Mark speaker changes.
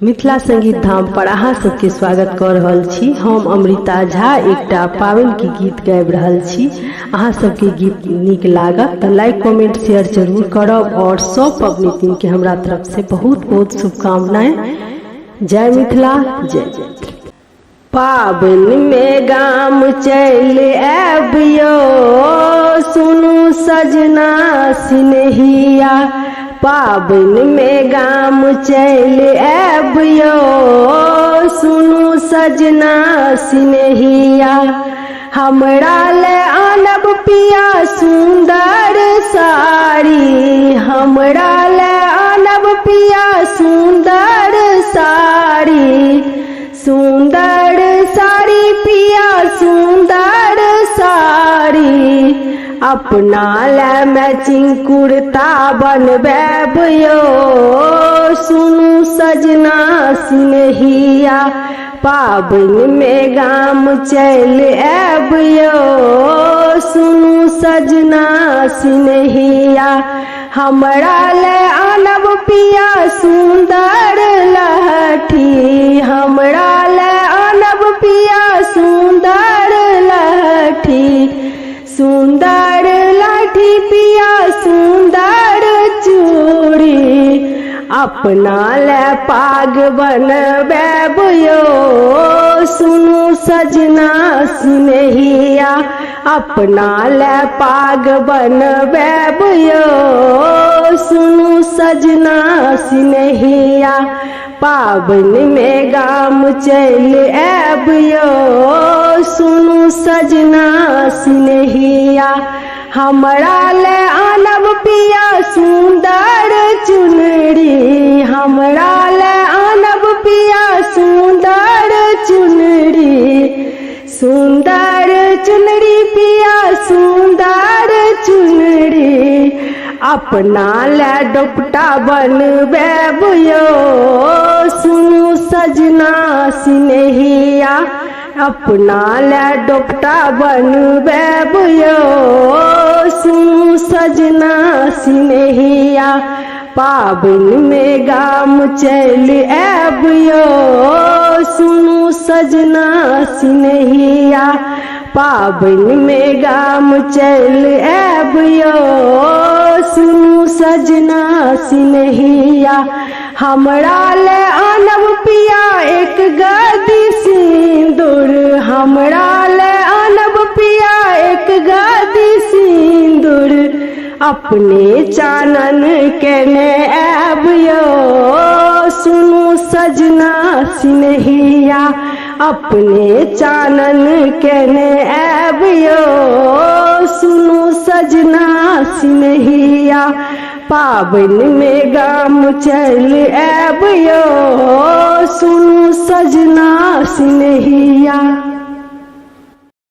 Speaker 1: मिथिला संगीत धाम पर अहाँ सबके स्वागत कर रहल छी। हम अमृता झा एकटा पावन के गीत गाबि रहल छी। अहाँ सबके गीत नीक लागत तो लाइक कमेंट शेयर जरूर करब और सब पबनैतिन के हमरा तरफ से बहुत बहुत शुभकामनाएं। जय मिथिला जय जय। पाबन में गाम चल आबियो सुनु सजना सिनहिया। पाबन में गाम चल आबियो सुनु सजना सिनहिया। हमरा ले आनब पिया सुंदर साड़ी, हमरा ले आनब पिया सुंदर साड़ी। सुंदर साड़ी पिया सुंदर साड़ी। अपना ले मैचिंग कुर्ता बनबैबियो सुनु सजना सिनहिया। पाबन में गाम चल आबियो सुनु सजना सिनहिया। हमरा ले आनब पिया सुंदर लहठी, हमरा ले आनब पिया सुंदर लहठी। सुंदर लाठी पिया सुंदर चूड़ी। अपना ले पाग बनबैबियो सुनु सजना सिनहिया। अपना ले पाग बनबैबियो सुनु सजना सिनहिया। पाबन में गाम चल आबियो सुनु सजना सिनहिया। हमरा ले आनब पिया सुंदर चुनरी, हमरा ले आनब पिया सुंदर चुनरी। सुंदर चुनरी पिया सुंदर चुनरी। अपना ले दुपट्टा बनबैबियो सुनु सजना सिनहिया। अपना ले दुपट्टा बनबैबियो सुनु सजना सिनहिया। पाबन में गाम चल आबियो सुनु सजना सिनहिया। पाबन में गाम चल आबियो सुनु सजना सिनहिया। हमरा ले आनब पिया एक गदी सिंदूर, हमरा ले आनब पिया एक गदी सिंदूर। अपने चानन केने आबियो सुनु सजना सिनहिया। अपने चानन केने आबियो सुनु सजना सिनहिया। पाबन में गाम चल आबियो सुनु सजना सिनहिया।